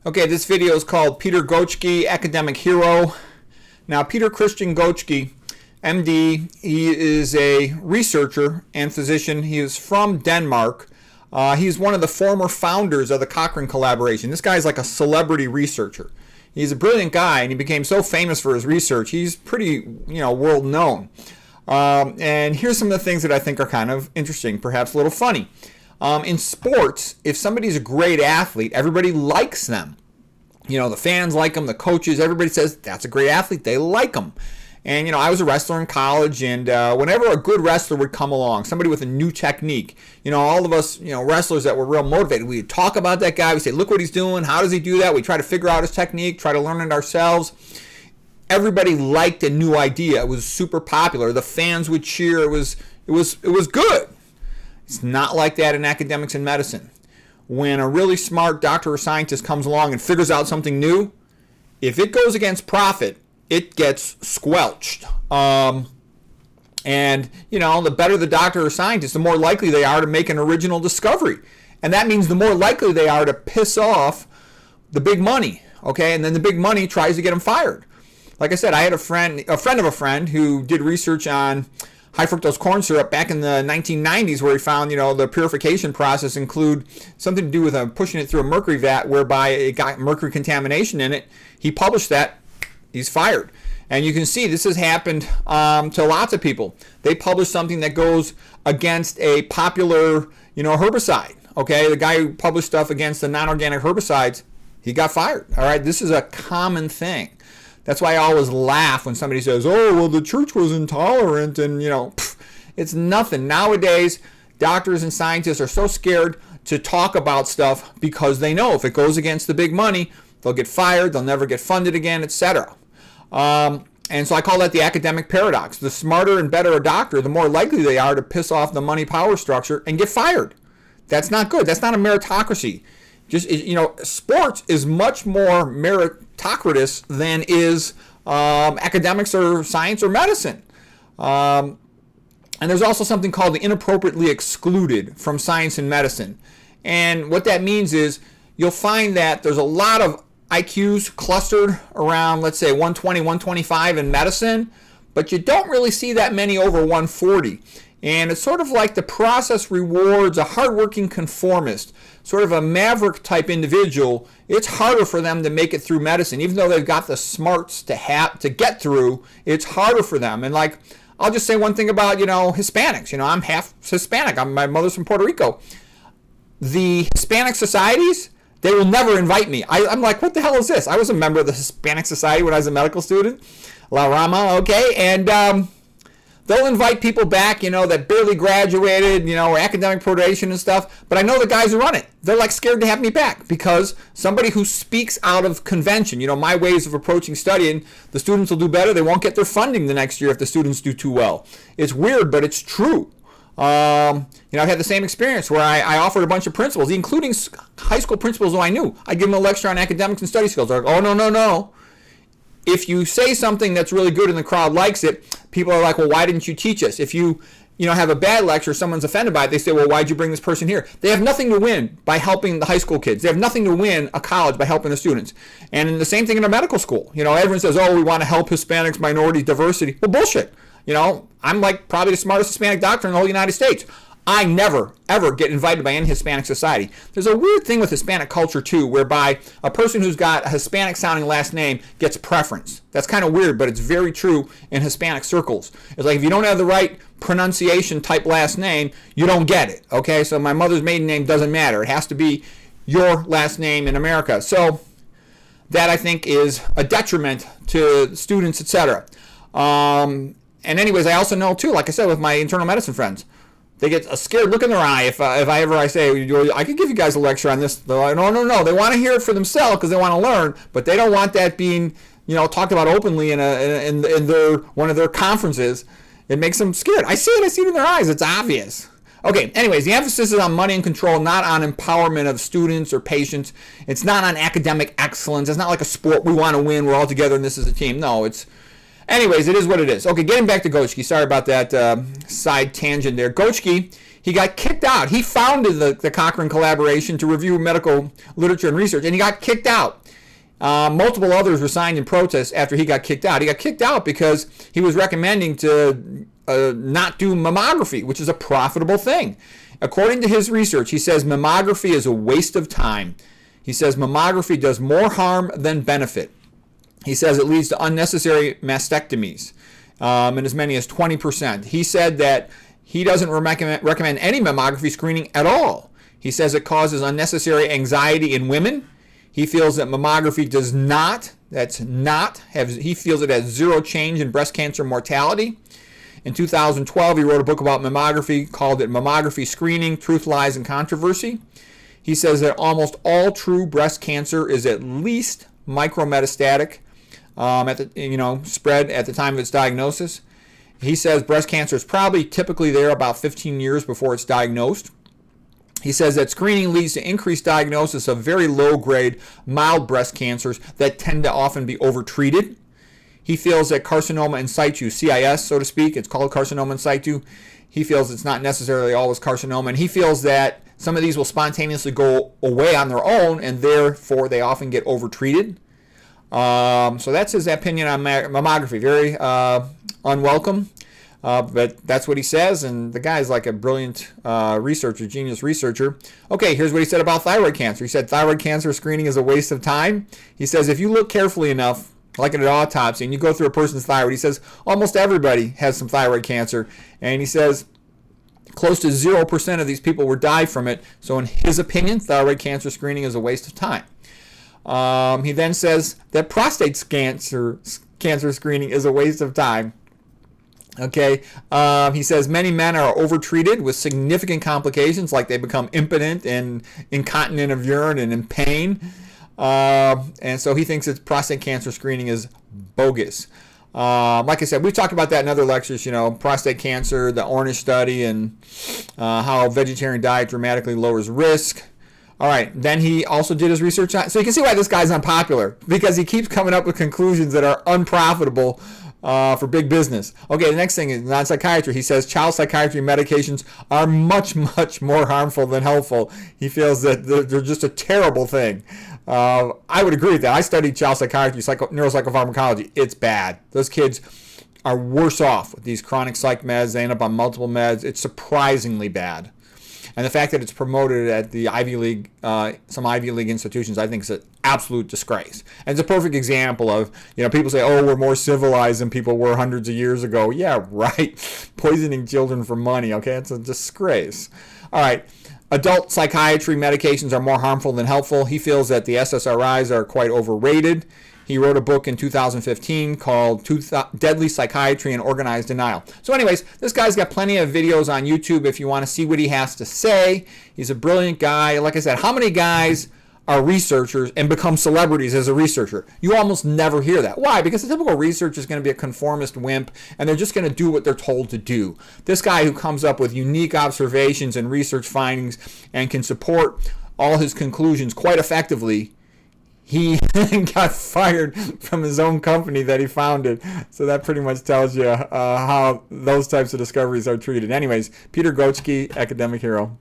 Okay, this video is called Peter Gotzsche, Academic Hero. Now, Peter Christian Gotzsche, MD, he is a researcher and physician. He is from Denmark. He's one of the former founders of the Cochrane collaboration. This guy's like a celebrity researcher. He's a brilliant guy, and he became so famous for his research. He's pretty, world known. And here's some of the things that I think are kind of interesting, perhaps a little funny. In sports, if somebody's a great athlete, everybody likes them. The fans like them, the coaches, everybody says, that's a great athlete, they like them. And, I was a wrestler in college, and whenever a good wrestler would come along, somebody with a new technique, all of us, wrestlers that were real motivated, we'd talk about that guy, we'd say, look what he's doing, how does he do that? We try to figure out his technique, try to learn it ourselves. Everybody liked a new idea. It was super popular. The fans would cheer. It was good. It's not like that in academics and medicine. When a really smart doctor or scientist comes along and figures out something new, if it goes against profit, it gets squelched. And the better the doctor or scientist, the more likely they are to make an original discovery. And that means the more likely they are to piss off the big money, okay? And then the big money tries to get them fired. Like I said, I had a friend of a friend who did research on high fructose corn syrup back in the 1990s, where he found, the purification process include something to do with pushing it through a mercury vat, whereby it got mercury contamination in it. He published that. He's fired. And you can see this has happened to lots of people. They publish something that goes against a popular, herbicide. Okay, the guy who published stuff against the non-organic herbicides, he got fired. All right, this is a common thing. That's why I always laugh when somebody says, oh, well, the church was intolerant, and, it's nothing. Nowadays, doctors and scientists are so scared to talk about stuff because they know if it goes against the big money, they'll get fired, they'll never get funded again, etc. And so I call that the academic paradox. The smarter and better a doctor, the more likely they are to piss off the money power structure and get fired. That's not good. That's not a meritocracy. Sports is much more meritocratic than is academics or science or medicine. And there's also something called the inappropriately excluded from science and medicine. And what that means is you'll find that there's a lot of IQs clustered around, let's say, 120, 125 in medicine, but you don't really see that many over 140. And it's sort of like the process rewards a hardworking conformist, sort of a maverick type individual. It's harder for them to make it through medicine. Even though they've got the smarts to get through, it's harder for them. And I'll just say one thing about, Hispanics. I'm half Hispanic. My mother's from Puerto Rico. The Hispanic societies, they will never invite me. I'm like, what the hell is this? I was a member of the Hispanic Society when I was a medical student. La Rama, okay? And they'll invite people back, that barely graduated, or academic probation and stuff. But I know the guys who run it. They're like scared to have me back because somebody who speaks out of convention, my ways of approaching studying, the students will do better. They won't get their funding the next year if the students do too well. It's weird, but it's true. I've had the same experience where I offered a bunch of principals, including high school principals who I knew. I'd give them a lecture on academics and study skills. They're like, oh, no. If you say something that's really good and the crowd likes it, people are like, well, why didn't you teach us? If you have a bad lecture, someone's offended by it, they say, well, why'd you bring this person here? They have nothing to win by helping the high school kids. They have nothing to win a college by helping the students. And the same thing in a medical school. Everyone says, oh, we want to help Hispanics, minorities, diversity. Well, bullshit. I'm like probably the smartest Hispanic doctor in the whole United States. I never, ever get invited by any Hispanic society. There's a weird thing with Hispanic culture, too, whereby a person who's got a Hispanic-sounding last name gets preference. That's kind of weird, but it's very true in Hispanic circles. It's like if you don't have the right pronunciation type last name, you don't get it, okay? So my mother's maiden name doesn't matter. It has to be your last name in America. So that, I think, is a detriment to students, etc. And anyways, I also know, too, like I said, with my internal medicine friends, they get a scared look in their eye if I say, I could give you guys a lecture on this. They're like, no. They want to hear it for themselves because they want to learn, but they don't want that being, talked about openly in one of their conferences. It makes them scared. I see it in their eyes. It's obvious. Okay, anyways, the emphasis is on money and control, not on empowerment of students or patients. It's not on academic excellence. It's not like a sport. We want to win. We're all together and this is a team. No, anyways, it is what it is. Okay, getting back to Gotzsche. Sorry about that side tangent there. Gotzsche, He got kicked out. He founded the Cochrane collaboration to review medical literature and research, and he got kicked out. Multiple others resigned in protest after he got kicked out. He got kicked out because he was recommending to not do mammography, which is a profitable thing. According to his research, he says mammography is a waste of time. He says mammography does more harm than benefit. He says it leads to unnecessary mastectomies in as many as 20%. He said that he doesn't recommend any mammography screening at all. He says it causes unnecessary anxiety in women. He feels that mammography he feels it has zero change in breast cancer mortality. In 2012, he wrote a book about mammography, called it Mammography Screening, Truth, Lies, and Controversy. He says that almost all true breast cancer is at least micrometastatic, spread at the time of its diagnosis. He says breast cancer is probably typically there about 15 years before it's diagnosed. He says that screening leads to increased diagnosis of very low-grade, mild breast cancers that tend to often be overtreated. He feels that carcinoma in situ, CIS, so to speak, it's called carcinoma in situ. He feels it's not necessarily always carcinoma, and he feels that some of these will spontaneously go away on their own, and therefore they often get overtreated. So that's his opinion on mammography. Very unwelcome, but that's what he says, and the guy's like a brilliant researcher, genius researcher. Okay, here's what he said about thyroid cancer. He said thyroid cancer screening is a waste of time. He says if you look carefully enough, like at an autopsy, and you go through a person's thyroid, he says almost everybody has some thyroid cancer, and he says close to 0% of these people will die from it. So in his opinion, thyroid cancer screening is a waste of time. He then says that prostate cancer screening is a waste of time. Okay, he says many men are overtreated with significant complications, like they become impotent and incontinent of urine and in pain. And so he thinks that prostate cancer screening is bogus. Like I said, we've talked about that in other lectures, prostate cancer, the Ornish study, and how a vegetarian diet dramatically lowers risk. All right, then he also did his research on, so you can see why this guy's unpopular, because he keeps coming up with conclusions that are unprofitable for big business. Okay, the next thing is non-psychiatry. He says child psychiatry medications are much, much more harmful than helpful. He feels that they're just a terrible thing. I would agree with that. I studied child psychiatry, neuropsychopharmacology. It's bad. Those kids are worse off with these chronic psych meds. They end up on multiple meds. It's surprisingly bad. And the fact that it's promoted at the Ivy League, some Ivy League institutions, I think is an absolute disgrace. And it's a perfect example of, people say, oh, we're more civilized than people were hundreds of years ago. Yeah, right. Poisoning children for money, okay? It's a disgrace. All right. Adult psychiatry medications are more harmful than helpful. He feels that the SSRIs are quite overrated. He wrote a book in 2015 called Deadly Psychiatry and Organized Denial. So anyways, this guy's got plenty of videos on YouTube if you want to see what he has to say. He's a brilliant guy. Like I said, how many guys are researchers and become celebrities as a researcher? You almost never hear that. Why? Because the typical researcher is going to be a conformist wimp, and they're just going to do what they're told to do. This guy who comes up with unique observations and research findings and can support all his conclusions quite effectively, he got fired from his own company that he founded. So that pretty much tells you how those types of discoveries are treated. Anyways, Peter Gotzsche, academic hero.